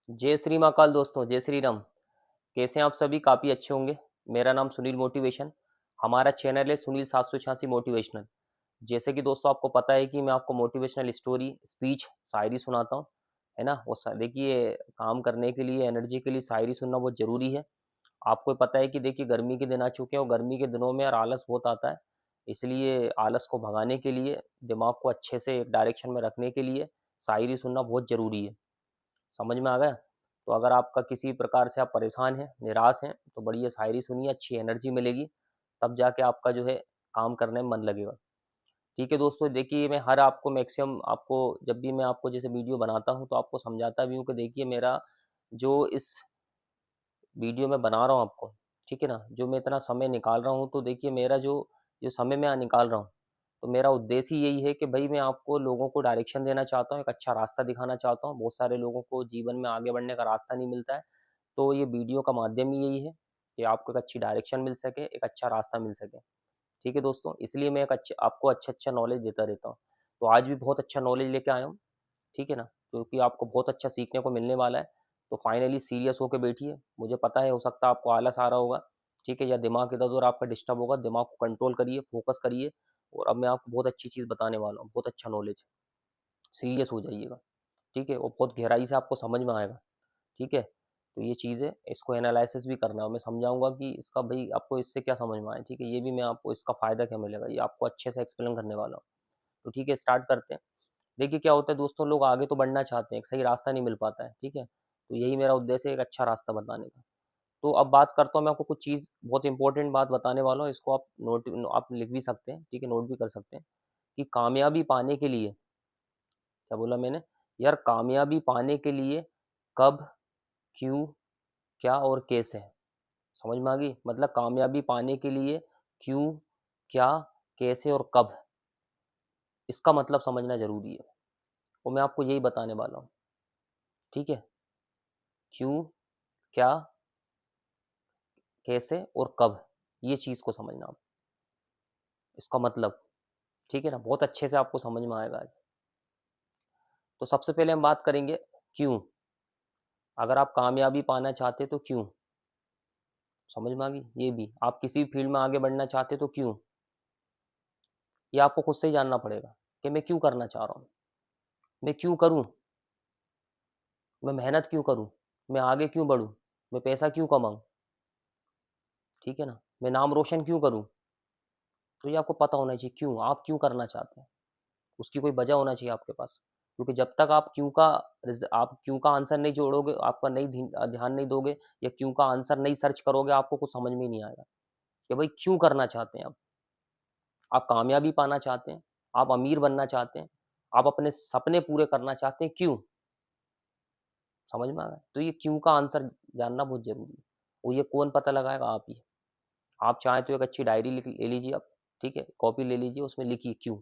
जय श्री महाकाल दोस्तों, जय श्री राम। कैसे हैं आप सभी? काफ़ी अच्छे होंगे। मेरा नाम सुनील मोटिवेशन। हमारा चैनल है सुनील 786 मोटिवेशनल। जैसे कि दोस्तों आपको पता है कि मैं आपको मोटिवेशनल स्टोरी, स्पीच, शायरी सुनाता हूँ, है ना? वो देखिए, काम करने के लिए, एनर्जी के लिए शायरी सुनना बहुत ज़रूरी है। आपको पता है कि देखिए गर्मी के दिन आ चुके हैं और गर्मी के दिनों में यार आलस बहुत आता है। इसलिए आलस को भगाने के लिए, दिमाग को अच्छे से एक डायरेक्शन में रखने के लिए शायरी सुनना बहुत ज़रूरी है। समझ में आ गया? तो अगर आपका किसी प्रकार से आप परेशान हैं, निराश हैं, तो बढ़िया शायरी सुनिए, अच्छी एनर्जी मिलेगी, तब जाके आपका जो है काम करने में मन लगेगा। ठीक है दोस्तों, देखिए मैं हर आपको मैक्सिमम आपको जब भी मैं आपको जैसे वीडियो बनाता हूँ तो आपको समझाता भी हूँ कि देखिए मेरा जो इस वीडियो में बना रहा हूँ आपको, ठीक है ना? जो मैं इतना समय निकाल रहा हूँ तो देखिए मेरा जो जो समय मैं निकाल रहा हूँ, तो मेरा उद्देश्य यही है कि भाई मैं आपको लोगों को डायरेक्शन देना चाहता हूँ, एक अच्छा रास्ता दिखाना चाहता हूँ। बहुत सारे लोगों को जीवन में आगे बढ़ने का रास्ता नहीं मिलता है, तो ये वीडियो का माध्यम ही यही है कि आपको एक अच्छी डायरेक्शन मिल सके, एक अच्छा रास्ता मिल सके। ठीक है दोस्तों, इसलिए मैं एक अच्छे आपको अच्छा-अच्छा नॉलेज देता रहता हूँ। तो आज भी बहुत अच्छा नॉलेज लेके आया हूँ, ठीक है ना? क्योंकि आपको बहुत अच्छा सीखने को मिलने वाला है। तो फाइनली सीरियस होके बैठिए। मुझे पता है हो सकता है आपको आलस आ रहा होगा, ठीक है? या दिमाग इधर-उधर आपका डिस्टर्ब होगा, दिमाग को कंट्रोल करिए, फोकस करिए और अब मैं आपको बहुत अच्छी चीज़ बताने वाला हूँ, बहुत अच्छा नॉलेज है। सीरियस हो जाइएगा, ठीक है? और बहुत गहराई से आपको समझ में आएगा, ठीक है? तो ये चीज़ है, इसको एनालिसिस भी करना है। मैं समझाऊँगा कि इसका भई आपको इससे क्या समझ में आया, ठीक है? ये भी मैं आपको इसका फ़ायदा क्या मिलेगा, ये आपको अच्छे से एक्सप्लेन करने वाला हूँ। तो ठीक है, स्टार्ट करते हैं। देखिए क्या होता है दोस्तों, लोग आगे तो बढ़ना चाहते हैं, एक सही रास्ता नहीं मिल पाता है, ठीक है? तो यही मेरा उद्देश्य है, एक अच्छा रास्ता बताने का। तो अब बात करता हूँ, मैं आपको कुछ चीज़ बहुत इंपॉर्टेंट बात बताने वाला हूँ, इसको आप लिख भी सकते हैं, ठीक है? नोट भी कर सकते हैं कि कामयाबी पाने के लिए, क्या बोला मैंने? यार कामयाबी पाने के लिए कब, क्यों, क्या और कैसे? समझ में आ गई? मतलब कामयाबी पाने के लिए क्यों, क्या, कैसे और कब, इसका मतलब समझना ज़रूरी है और मैं आपको यही बताने वाला हूँ, ठीक है? क्यों, क्या, कैसे और कब, ये चीज़ को समझना आप, इसका मतलब, ठीक है ना? बहुत अच्छे से आपको समझ में आएगा आज। तो सबसे पहले हम बात करेंगे क्यों? अगर आप कामयाबी पाना चाहते तो क्यों? समझ में आ गई? ये भी, आप किसी भी फील्ड में आगे बढ़ना चाहते तो क्यों? ये आपको खुद से ही जानना पड़ेगा कि मैं क्यों करना चाह रहा हूँ? मैं क्यों करूँ? मैं मेहनत क्यों करूँ? मैं आगे क्यों बढ़ूँ? मैं पैसा क्यों कमाऊँ? ठीक है ना? मैं नाम रोशन क्यों करूँ? तो ये आपको पता होना चाहिए क्यों, आप क्यों करना चाहते हैं? उसकी कोई वजह होना चाहिए आपके पास। क्योंकि जब तक आप क्यों का आंसर नहीं जोड़ोगे, आपका नहीं ध्यान नहीं दोगे या क्यों का आंसर नहीं सर्च करोगे, आपको कुछ समझ में ही नहीं आएगा कि भाई क्यों करना चाहते हैं आप? आप कामयाबी पाना चाहते हैं, आप अमीर बनना चाहते हैं, आप अपने सपने पूरे करना चाहते हैं, क्यों? समझ में आ गया? तो ये क्यों का आंसर जानना बहुत ज़रूरी है और ये कौन पता लगाएगा? आप ही। आप चाहें तो एक अच्छी डायरी लिख ले लीजिए आप, ठीक है? कॉपी ले लीजिए, उसमें लिखिए क्यों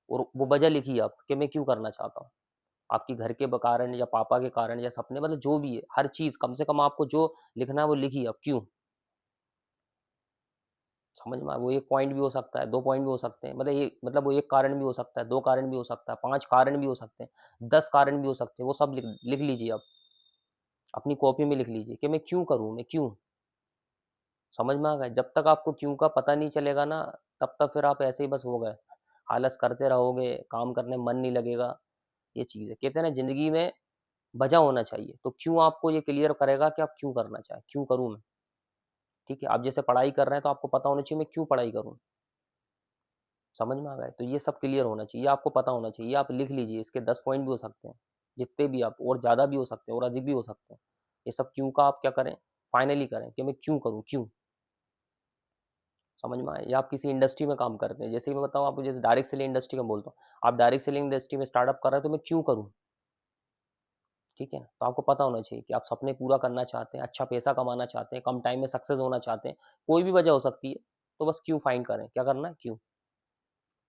और वो वजह लिखिए आप कि मैं क्यों करना चाहता हूँ। आपकी घर के कारण या पापा के कारण या सपने, मतलब जो भी है, हर चीज़ कम से कम आपको जो लिखना है वो लिखिए आप क्यों। समझ में आया? वो 1 पॉइंट भी हो सकता है, 2 पॉइंट भी हो सकते हैं, मतलब वो 1 कारण भी हो सकता है, 2 कारण भी हो सकता है, 5 कारण भी हो सकते हैं, 10 कारण भी हो सकते हैं, वो सब लिख लिख लीजिए आप। अपनी कॉपी में लिख लीजिए कि मैं क्यों करूँ, मैं क्यों? समझ में आ गया? जब तक आपको क्यों का पता नहीं चलेगा ना, तब तक फिर आप ऐसे ही बस हो गए, आलस करते रहोगे, काम करने में मन नहीं लगेगा, ये चीज़ है। कहते हैं ना ज़िंदगी में वजह होना चाहिए, तो क्यों आपको ये क्लियर करेगा कि आप क्यों करना चाहें, क्यों करूँ मैं? ठीक है? आप जैसे पढ़ाई कर रहे हैं तो आपको पता होना चाहिए मैं क्यों पढ़ाई करूँ? समझ में आ गया है? तो ये सब क्लियर होना चाहिए, ये आपको पता होना चाहिए, ये आप लिख लीजिए, इसके 10 पॉइंट भी हो सकते हैं, जितने भी आप, और ज़्यादा भी हो सकते हैं और अधिक भी हो सकते हैं। ये सब क्यों का आप क्या करें, फाइनली करें कि मैं क्यों करूँ, क्यों? समझ में आया? या आप किसी इंडस्ट्री में काम करते हैं, जैसे ही मैं बताऊँ आपको, जैसे डायरेक्ट सेलिंग इंडस्ट्री का बोलता हूँ, आप डायरेक्ट सेलिंग इंडस्ट्री में स्टार्टअप कर रहे हैं तो मैं क्यों करूँ? ठीक है ना? तो आपको पता होना चाहिए कि आप सपने पूरा करना चाहते हैं, अच्छा पैसा कमाना चाहते हैं, कम टाइम में सक्सेस होना चाहते हैं, कोई भी वजह हो सकती है, तो बस क्यों फाइंड करें, क्या करना है? क्यों।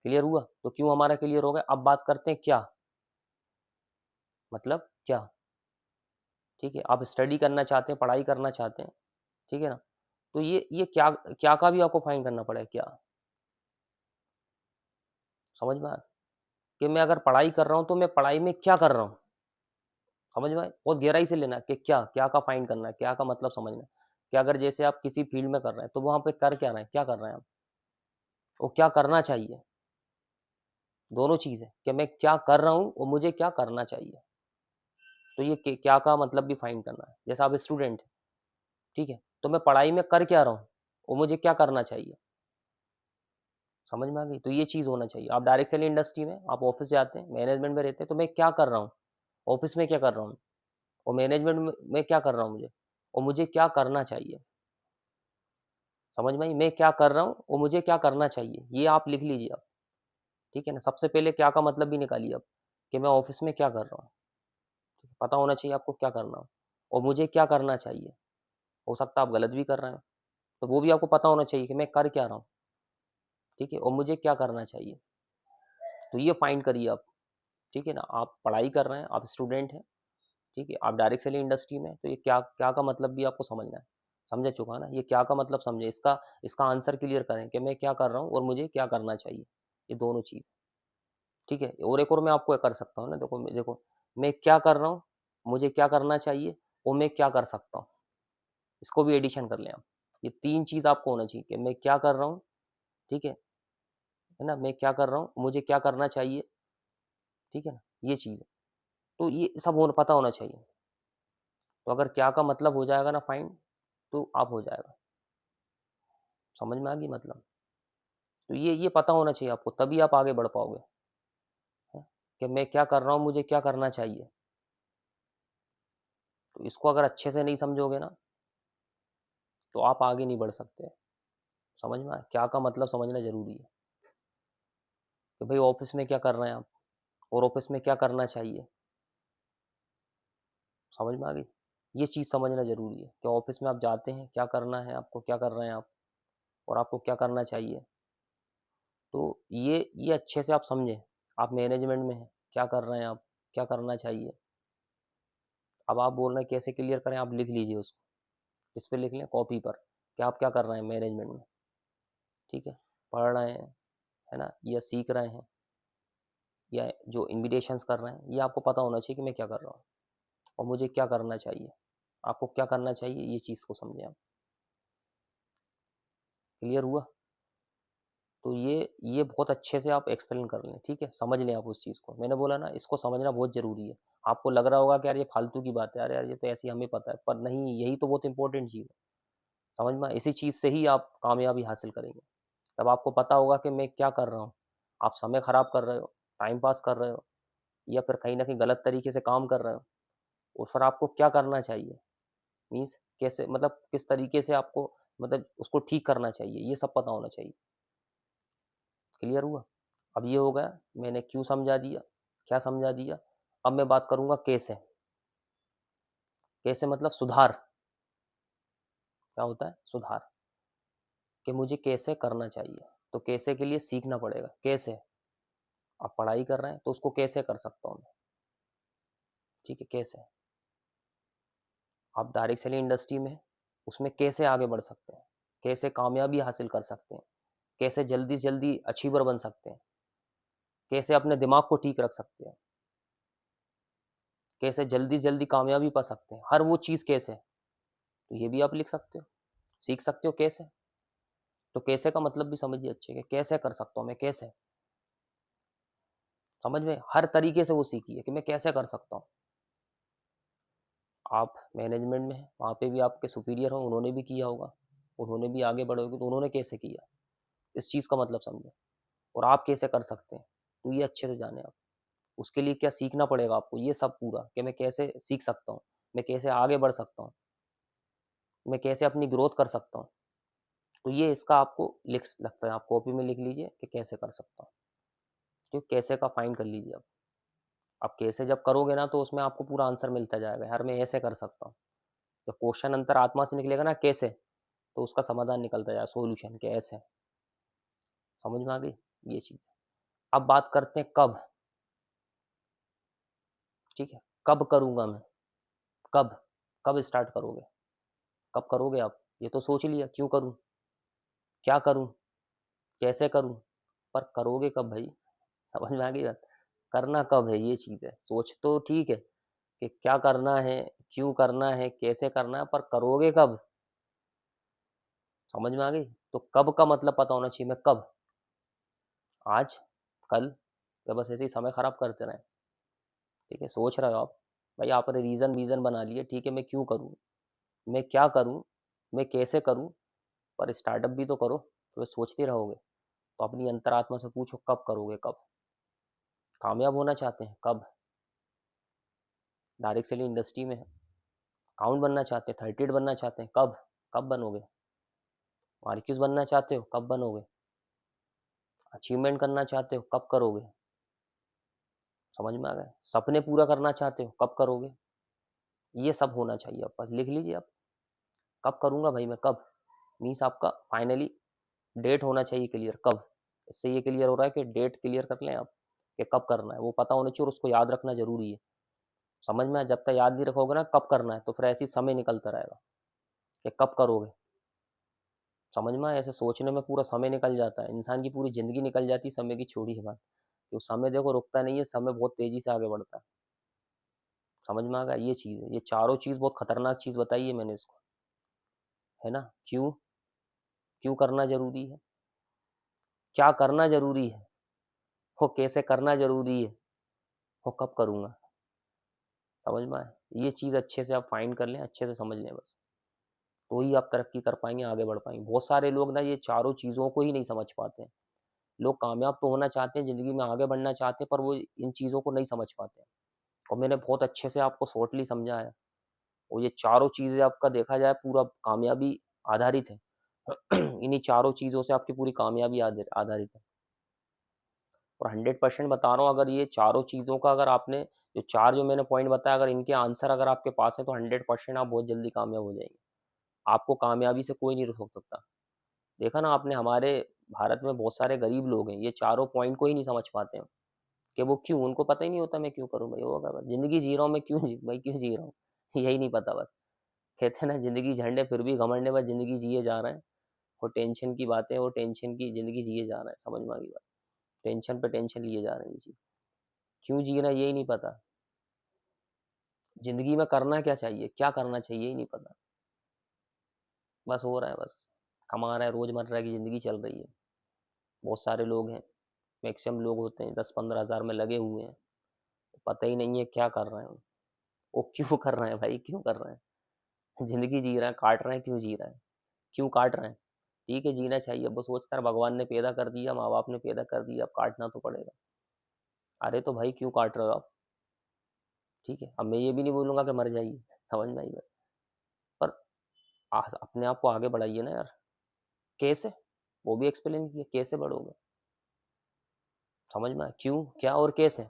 क्लियर हुआ? तो क्यों हमारा क्लियर हो गया, अब बात करते हैं क्या, मतलब क्या, ठीक है? आप स्टडी करना चाहते हैं, पढ़ाई करना चाहते हैं, ठीक है ना? तो ये क्या क्या का भी आपको फाइंड करना पड़ेगा, क्या, समझ में आया? कि मैं अगर पढ़ाई कर रहा हूँ, तो मैं पढ़ाई में क्या कर रहा हूँ? समझ में आए? बहुत गहराई से लेना कि क्या क्या का फाइंड करना है, क्या का मतलब समझना है कि अगर जैसे आप किसी फील्ड में कर रहे हैं तो वहां पे कर क्या रहे हैं, क्या कर रहे हैं आप, वो क्या करना चाहिए। दोनों चीज है कि मैं क्या कर रहा हूँ और मुझे क्या करना चाहिए। तो ये क्या का मतलब भी फाइंड करना है। जैसे आप स्टूडेंट है, ठीक है, तो मैं पढ़ाई में कर क्या रहा हूँ और मुझे क्या करना चाहिए। समझ में आ गई? तो ये चीज होना चाहिए। आप डायरेक्ट सेलिंग इंडस्ट्री में आप ऑफिस जाते हैं, मैनेजमेंट में रहते हैं, तो मैं क्या कर रहा हूँ, ऑफिस में क्या कर रहा हूँ और मैनेजमेंट में क्या कर रहा हूँ मुझे, और मुझे क्या करना चाहिए। समझ में आई? मैं क्या कर रहा हूँ और मुझे क्या करना चाहिए, ये आप लिख लीजिए आप। ठीक है ना? सबसे पहले क्या का मतलब भी निकालिए आप कि मैं ऑफिस में क्या कर रहा हूँ। पता होना चाहिए आपको क्या करना हो और मुझे क्या करना चाहिए। हो सकता है आप गलत भी कर रहे हो, तो वो भी आपको पता होना चाहिए कि मैं कर क्या रहा हूँ। ठीक है, और मुझे क्या करना चाहिए। तो ये फाइंड करिए आप। ठीक है ना? आप पढ़ाई कर रहे हैं, आप स्टूडेंट हैं, ठीक है, आप डायरेक्ट सेलिंग इंडस्ट्री में, तो ये क्या क्या का मतलब भी आपको समझना है। समझ चुका ना? ये क्या का मतलब समझे, इसका इसका आंसर क्लियर करें कि मैं क्या कर रहा हूँ और मुझे क्या करना चाहिए। ये दोनों चीज़। ठीक है, और एक और मैं आपको कर सकता हूँ ना, देखो देखो, मैं क्या कर रहा हूँ, मुझे क्या करना चाहिए और मैं क्या कर सकता हूँ। इसको भी एडिशन कर लें आप। ये तीन चीज़ आपको होना चाहिए कि मैं क्या कर रहा हूँ, ठीक है ना, मैं क्या कर रहा हूँ, मुझे क्या करना चाहिए। ठीक है ना? ये चीज़ है। तो ये सब होना पता होना चाहिए। तो अगर क्या का मतलब हो जाएगा ना फाइंड, तो आप हो जाएगा। समझ में आ गई मतलब? तो ये पता होना चाहिए आपको, तभी आप आगे बढ़ पाओगे। है? कि मैं क्या कर रहा हूँ, मुझे क्या करना चाहिए। तो इसको अगर अच्छे से नहीं समझोगे ना, तो आप आगे नहीं बढ़ सकते। समझ में आया? क्या का मतलब समझना जरूरी है कि भाई ऑफिस में क्या कर रहे हैं आप और ऑफिस में क्या करना चाहिए। समझ में आ गई? ये चीज़ समझना जरूरी है कि ऑफिस में आप जाते हैं, क्या करना है आपको, क्या कर रहे हैं आप और आपको क्या करना चाहिए। तो ये अच्छे से आप समझें। आप मैनेजमेंट में हैं, क्या कर रहे हैं आप, क्या करना चाहिए। अब आप बोल रहे हैं कैसे क्लियर करें, आप लिख लीजिए उसको। इस पे लिख लें कॉपी पर कि आप क्या कर रहे हैं मैनेजमेंट में। ठीक है, पढ़ रहे हैं, है ना, या सीख रहे हैं, या जो इन्विटेशंस कर रहे हैं, ये आपको पता होना चाहिए कि मैं क्या कर रहा हूँ और मुझे क्या करना चाहिए। आपको क्या करना चाहिए, ये चीज़ को समझें आप। क्लियर हुआ? तो ये बहुत अच्छे से आप एक्सप्लेन कर लें, ठीक है, समझ लें आप उस चीज़ को। मैंने बोला ना, इसको समझना बहुत ज़रूरी है। आपको लग रहा होगा कि यार ये फालतू की बात है, अरे यार ये तो ऐसी हमें पता है, पर नहीं, यही तो बहुत इंपॉर्टेंट चीज़ है। समझ में? इसी चीज़ से ही आप कामयाबी हासिल करेंगे। तब आपको पता होगा कि मैं क्या कर रहा हूँ। आप समय खराब कर रहे हो, टाइम पास कर रहे हो, या फिर कहीं ना कहीं गलत तरीके से काम कर रहे हो, और फिर आपको क्या करना चाहिए। मीन्स कैसे, मतलब किस तरीके से आपको, मतलब उसको ठीक करना चाहिए, ये सब पता होना चाहिए। क्लियर हुआ? अब ये हो गया, मैंने क्यों समझा दिया, क्या समझा दिया। अब मैं बात करूंगा कैसे। कैसे मतलब सुधार। क्या होता है सुधार, कि मुझे कैसे करना चाहिए। तो कैसे के लिए सीखना पड़ेगा। कैसे आप पढ़ाई कर रहे हैं तो उसको कैसे कर सकता हूँ मैं। ठीक है, कैसे आप डायरेक्ट सेलिंग इंडस्ट्री में हैं, उसमें कैसे आगे बढ़ सकते हैं, कैसे कामयाबी हासिल कर सकते हैं, कैसे जल्दी से जल्दी अचीवर बन सकते हैं, कैसे अपने दिमाग को ठीक रख सकते हैं, कैसे जल्दी जल्दी कामयाबी पा सकते हैं, हर वो चीज़ कैसे। तो ये भी आप लिख सकते हो, सीख सकते हो कैसे। तो कैसे का मतलब भी समझिए अच्छे कि कैसे कर सकता हूँ मैं, कैसे। समझ में? हर तरीके से वो सीखिए कि मैं कैसे कर सकता हूँ। आप मैनेजमेंट में हैं, वहाँ पे भी आपके सुपीरियर हो, उन्होंने भी किया होगा, उन्होंने भी आगे बढ़े होगे, तो उन्होंने कैसे किया, इस चीज़ का मतलब समझें। और आप कैसे कर सकते हैं, तो ये अच्छे से जाने आप। उसके लिए क्या सीखना पड़ेगा आपको, ये सब पूरा, कि मैं कैसे सीख सकता हूँ, मैं कैसे आगे बढ़ सकता हूँ, मैं कैसे अपनी ग्रोथ कर सकता हूँ। तो ये इसका आपको लिख लगता है, आप कॉपी में लिख लीजिए कि कैसे कर सकता हूँ। तो कैसे का फाइंड कर लीजिए आप कैसे जब करोगे ना, तो उसमें आपको पूरा आंसर मिलता जाएगा, यार मैं ऐसे कर सकता हूँ। जब क्वेश्चन अंतर आत्मा से निकलेगा ना कैसे, तो उसका समाधान निकलता जाएगा, सोल्यूशन के ऐसे। समझ में आ गई ये चीज़। अब बात करते हैं कब। ठीक है, कब करूँगा मैं, कब, कब स्टार्ट करोगे, कब करोगे आप। ये तो सोच लिया क्यों करूँ, क्या करूँ, कैसे करूँ, पर करोगे कब भाई। समझ में आ गई बात। करना कब है, ये चीज़ है। सोच तो ठीक है कि क्या करना है, क्यों करना है, कैसे करना है, पर करोगे कब? समझ में आ गई? तो कब का मतलब पता होना चाहिए। मैं कब, आज, कल, या बस ऐसे ही समय खराब करते रहें? ठीक है, सोच रहे हो आप भाई, आपने रीज़न वीज़न बना लिए, ठीक है, मैं क्यों करूँ, मैं क्या करूँ, मैं कैसे करूँ, पर स्टार्टअप भी तो करो। तो सोचते रहोगे तो अपनी अंतरात्मा से पूछो कब करोगे, कब? कामयाब होना चाहते हैं, कब? डायरेक्ट सेलिंग इंडस्ट्री में अकाउंट बनना चाहते हैं, 38 बनना चाहते हैं, कब? कब बनोगे? मार्क्यूस बनना चाहते हो, कब बनोगे? अचीवमेंट करना चाहते हो, कब करोगे? समझ में आ गया? सपने पूरा करना चाहते हो, कब करोगे? ये सब होना चाहिए आप पास। लिख लीजिए आप, कब करूँगा भाई मैं, कब? मीन्स आपका फाइनली डेट होना चाहिए क्लियर, कब? इससे ये क्लियर हो रहा है कि डेट क्लियर कर लें आप कि कब करना है, वो पता होना चाहिए और उसको याद रखना ज़रूरी है। समझ में आया? जब तक याद नहीं रखोगे ना कब करना है, तो फिर ऐसे ही समय निकलता रहेगा कि कब करोगे। समझ में आया? ऐसे सोचने में पूरा समय निकल जाता है, इंसान की पूरी ज़िंदगी निकल जाती है समय की छोड़ी है बात। तो समय देखो रुकता नहीं है, समय बहुत तेज़ी से आगे बढ़ता है। समझ में आ गया? ये चीज़ है, ये चारों चीज़ बहुत खतरनाक चीज़ बताई है मैंने इसको, है ना? क्यों? क्यों करना ज़रूरी है? क्या करना ज़रूरी है? वो कैसे करना ज़रूरी है? वो कब करूँगा? समझ में आया? ये चीज़ अच्छे से आप फाइंड कर लें, अच्छे से समझ लें बस। तो ही आप तरक्की कर पाएँगे, आगे बढ़ पाएँगे। बहुत सारे लोग ना ये चारों चीज़ों को ही नहीं समझ पाते हैं। लोग कामयाब तो होना चाहते हैं, ज़िंदगी में आगे बढ़ना चाहते हैं, पर वो इन चीज़ों को नहीं समझ पाते हैं। और मैंने बहुत अच्छे से आपको शॉर्टली समझाया है। और ये चारों चीज़ें आपका देखा जाए पूरा कामयाबी आधारित है। इन्हीं चारों चीज़ों से आपकी पूरी कामयाबी आधारित है। और 100% बता रहा हूँ, अगर ये चारों चीज़ों का अगर आपने जो 4 जो मैंने पॉइंट बताया, अगर इनके आंसर अगर आपके पास है तो 100% आप बहुत जल्दी कामयाब हो जाएँगे। आपको कामयाबी से कोई नहीं रोक सकता। देखा ना आपने, हमारे भारत में बहुत सारे गरीब लोग हैं, ये चारों पॉइंट को ही नहीं समझ पाते हैं कि वो क्यों, उनको पता ही नहीं होता मैं क्यों करूँ भाई, वो होगा बस ज़िंदगी जी रहा हूँ मैं, क्यों जी भाई, क्यों जी रहा हूँ? यही नहीं पता बस। कहते हैं ना, ज़िंदगी झंड है फिर भी घमंड है, बस ज़िंदगी जिए जा रहे हैं। वो टेंशन की बातें, वो टेंशन की ज़िंदगी जिए जा रहे हैं, समझ में आ गई बात? टेंशन पे टेंशन लिए जा रहे हैं जी। क्यों जी रहे हैं यही नहीं पता। ज़िंदगी में करना क्या चाहिए, क्या करना चाहिए यही नहीं पता। बस हो रहा है बस, कमा रहा है, रोज़मर्रा की ज़िंदगी चल रही है। बहुत सारे लोग हैं, मैक्सिमम लोग होते हैं 10-15 हज़ार में लगे हुए हैं, पता ही नहीं है क्या कर रहे हैं वो क्यों कर रहे हैं भाई, क्यों कर रहे हैं? ज़िंदगी जी रहे हैं, काट रहे हैं, क्यों जी रहे हैं? क्यों काट रहे हैं? ठीक है, जीना चाहिए, अब वो सोचता है भगवान ने पैदा कर दिया, माँ-बाप ने पैदा कर दिया, अब काटना तो पड़ेगा। अरे तो भाई क्यों काट रहे हो आप? ठीक है, अब मैं ये भी नहीं बोलूँगा कि मर जाइए, समझ में आई बात? पर अपने आप को आगे बढ़ाइए ना यार। कैसे? वो भी एक्सप्लेन किया, कैसे बढ़ोगे? समझ में आया? क्यों, क्या और कैसे?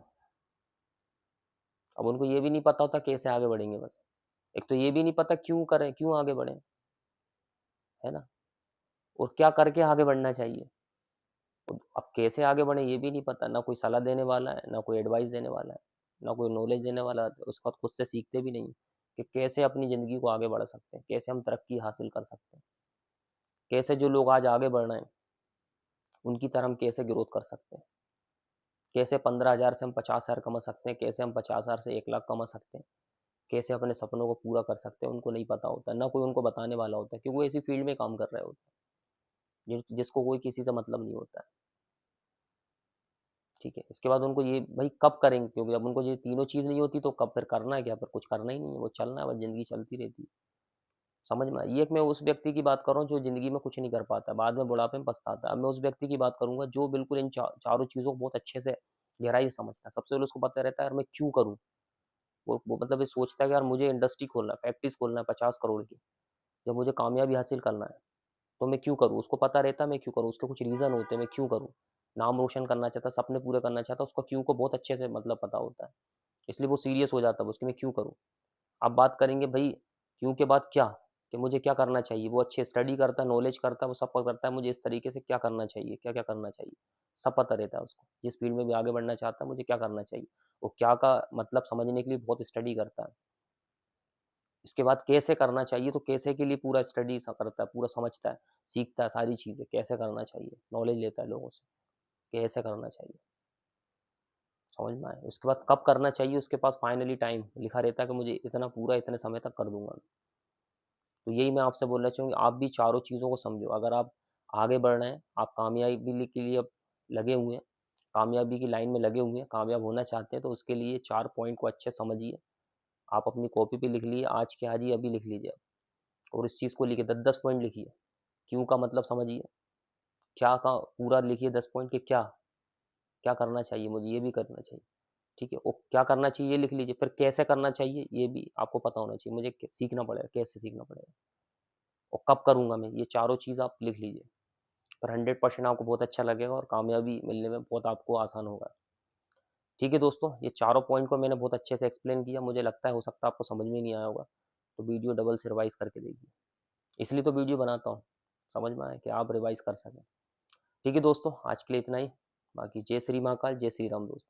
अब उनको ये भी नहीं पता होता कैसे आगे बढ़ेंगे बस। एक तो ये भी नहीं पता क्यों करें, क्यों आगे बढ़ें, है ना? और क्या करके आगे बढ़ना चाहिए। तो अब कैसे आगे बढ़ें ये भी नहीं पता, ना कोई सलाह देने वाला है, ना कोई एडवाइस देने वाला है, ना कोई नॉलेज देने वाला है, तो उसके बाद खुद से सीखते भी नहीं कि कैसे अपनी ज़िंदगी को आगे बढ़ा सकते हैं, कैसे हम तरक्की हासिल कर सकते हैं, कैसे जो लोग आज आगे बढ़ रहे हैं, उनकी तरह हम कैसे ग्रोथ कर सकते हैं, कैसे 15,000 से हम 50,000 कमा सकते हैं, कैसे हम 50,000 से 1 लाख कमा सकते हैं, कैसे अपने सपनों को पूरा कर सकते हैं, उनको नहीं पता होता, ना कोई उनको बताने वाला होता है, क्योंकि वो इसी फील्ड में काम कर रहे होते हैं, जिसको कोई किसी से मतलब नहीं होता है। ठीक है, इसके बाद उनको ये भाई कब करेंगे, क्योंकि जब उनको ये तीनों चीज़ नहीं होती तो कब फिर करना है क्या, फिर कुछ करना ही नहीं है, वो चलना है, बस ज़िंदगी चलती रहती है। समझ में आई? ये एक मैं उस व्यक्ति की बात कर रहा हूँ जो ज़िंदगी में कुछ नहीं कर पाता, बाद में बुढ़ापे में पछताता है। अब मैं उस व्यक्ति की बात करूँगा जो बिल्कुल इन चारों चीज़ों को बहुत अच्छे से गहराई से समझता है। सबसे पहले उसको पता रहता है यार मैं क्यों करूँ? वो मतलब ये सोचता है कि यार मुझे इंडस्ट्री खोलना है, फैक्ट्रीज़ खोलना है 50 करोड़ की, या मुझे कामयाबी हासिल करना है, तो मैं क्यों करूँ? उसको पता रहता है मैं क्यों करूँ? उसके कुछ रीज़न होते हैं मैं क्यों करूँ? नाम रोशन करना चाहता है, सपने पूरे करना चाहता है, उसका क्यों को बहुत अच्छे से मतलब पता होता है। इसलिए वो सीरियस हो जाता है उसकी, मैं क्यों करूँ? अब बात करेंगे भई क्यों के बाद क्या? कि मुझे क्या करना चाहिए? वो अच्छे स्टडी करता है, नॉलेज करता है, वो सब करता है, मुझे इस तरीके से क्या करना चाहिए, क्या-क्या करना चाहिए? सब पता रहता है उसको। जिस फील्ड में भी आगे बढ़ना चाहता है, मुझे क्या करना चाहिए? वो क्या का मतलब समझने के लिए बहुत स्टडी करता है। इसके बाद कैसे करना चाहिए, तो कैसे के लिए पूरा स्टडी सा करता है, पूरा समझता है, सीखता है सारी चीज़ें, कैसे करना चाहिए, नॉलेज लेता है लोगों से, कैसे करना चाहिए। समझ में आया? उसके बाद कब करना चाहिए, उसके पास फाइनली टाइम लिखा रहता है कि मुझे इतना पूरा इतने समय तक कर दूंगा। तो यही मैं आपसे बोलना चाहूँगी, आप भी चारों चीज़ों को समझो। अगर आप आगे बढ़ रहे हैं, आप कामयाबी के लिए अब लगे हुए हैं, कामयाबी की लाइन में लगे हुए हैं, कामयाब होना चाहते हैं, तो उसके लिए 4 पॉइंट को अच्छे समझिए। आप अपनी कॉपी पे लिख लिए, आज के आज ही अभी लिख लीजिए आप, और इस चीज़ को लिखिए, 10-10 पॉइंट लिखिए। क्यों का मतलब समझिए, क्या का पूरा लिखिए 10 पॉइंट के क्या, क्या करना चाहिए मुझे, ये भी करना चाहिए, ठीक है? और क्या करना चाहिए ये लिख लीजिए, फिर कैसे करना चाहिए ये भी आपको पता होना चाहिए, मुझे सीखना पड़ेगा, कैसे सीखना पड़ेगा और कब करूँगा मैं, ये चारों चीज़ आप लिख लीजिए। पर 100% आपको बहुत अच्छा लगेगा और कामयाबी मिलने में बहुत आपको आसान होगा। ठीक है दोस्तों, ये चारों पॉइंट को मैंने बहुत अच्छे से एक्सप्लेन किया, मुझे लगता है हो सकता है आपको समझ में नहीं आया होगा, तो वीडियो डबल से रिवाइज़ करके देखिए। इसलिए तो वीडियो बनाता हूँ, समझ में आया कि आप रिवाइज़ कर सकें। ठीक है दोस्तों, आज के लिए इतना ही। बाकी जय श्री महाकाल, जय श्री राम दोस्त।